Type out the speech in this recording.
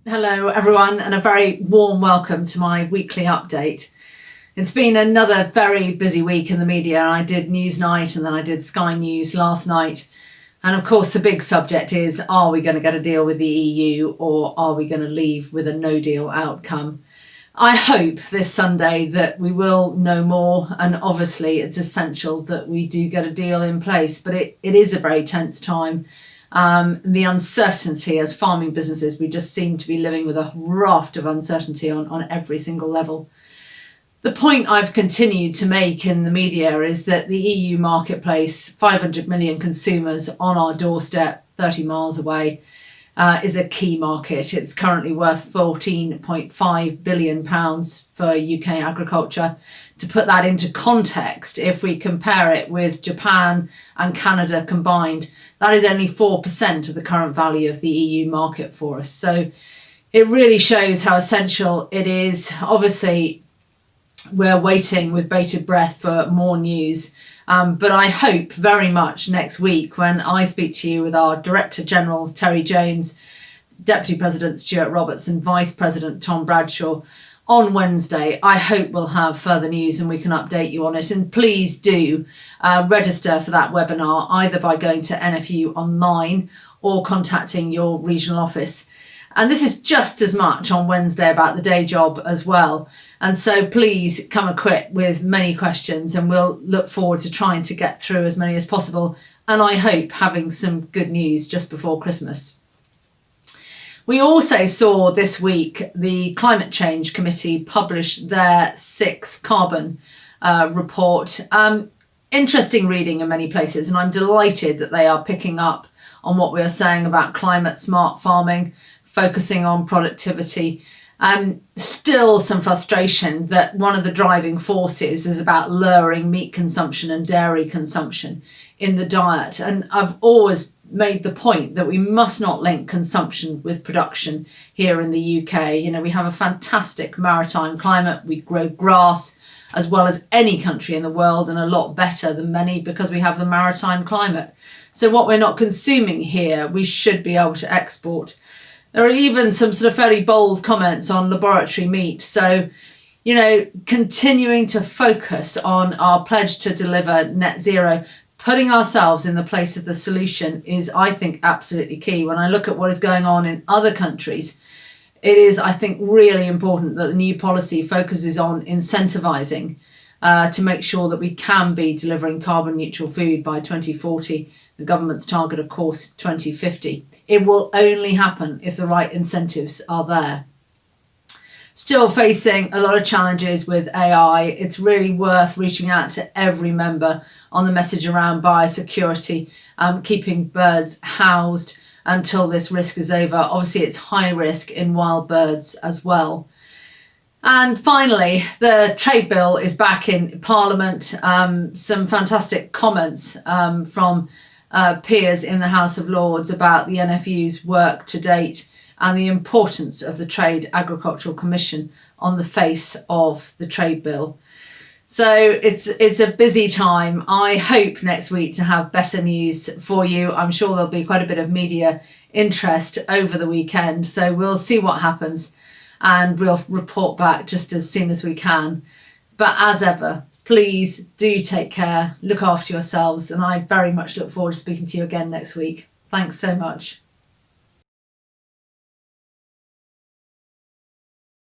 Hello everyone, and a very warm welcome to my weekly update. It's been another very busy week in the media. I did Newsnight and then I did Sky News last night. And of course the big subject is, are we going to get a deal with the EU or are we going to leave with a no deal outcome? I hope this Sunday that we will know more, and obviously it's essential that we do get a deal in place, but it is a very tense time. The uncertainty as farming businesses, we just seem to be living with a raft of uncertainty on every single level. The point I've continued to make in the media is that the EU marketplace, 500 million consumers on our doorstep, 30 miles away, is a key market. It's currently worth £14.5 billion for UK agriculture. To put that into context, if we compare it with Japan and Canada combined, that is only 4% of the current value of the EU market for us. So it really shows how essential it is. Obviously, we're waiting with bated breath for more news. But I hope very much next week when I speak to you with our Director General, Terry Jones, Deputy President Stuart Roberts and Vice President Tom Bradshaw on Wednesday, I hope we'll have further news and we can update you on it. And please do register for that webinar either by going to NFU online or contacting your regional office. And this is just as much on Wednesday about the day job as well. And so please come equipped with many questions and we'll look forward to trying to get through as many as possible. And I hope having some good news just before Christmas. We also saw this week the Climate Change Committee publish their 6th carbon report. Interesting reading in many places, and I'm delighted that they are picking up on what we are saying about climate smart farming, focusing on productivity. Still some frustration that one of the driving forces is about lowering meat consumption and dairy consumption in the diet. And I've always made the point that we must not link consumption with production here in the UK. You know, we have a fantastic maritime climate. We grow grass as well as any country in the world and a lot better than many because we have the maritime climate. So what we're not consuming here, we should be able to export. There are even some sort of fairly bold comments on laboratory meat. So, you know, continuing to focus on our pledge to deliver net zero, putting ourselves in the place of the solution is, I think, absolutely key. When I look at what is going on in other countries, it is, I think, really important that the new policy focuses on incentivising to make sure that we can be delivering carbon neutral food by 2040. The government's target, of course, 2050. It will only happen if the right incentives are there. Still facing a lot of challenges with AI. It's really worth reaching out to every member on the message around biosecurity, keeping birds housed until this risk is over. Obviously, it's high risk in wild birds as well. And finally, the trade bill is back in Parliament. Some fantastic comments from peers in the House of Lords about the NFU's work to date and the importance of the Trade Agricultural Commission on the face of the trade bill. So it's a busy time. I hope next week to have better news for you. I'm sure there'll be quite a bit of media interest over the weekend. So we'll see what happens and we'll report back just as soon as we can. But as ever, please do take care, look after yourselves, and I very much look forward to speaking to you again next week. Thanks so much.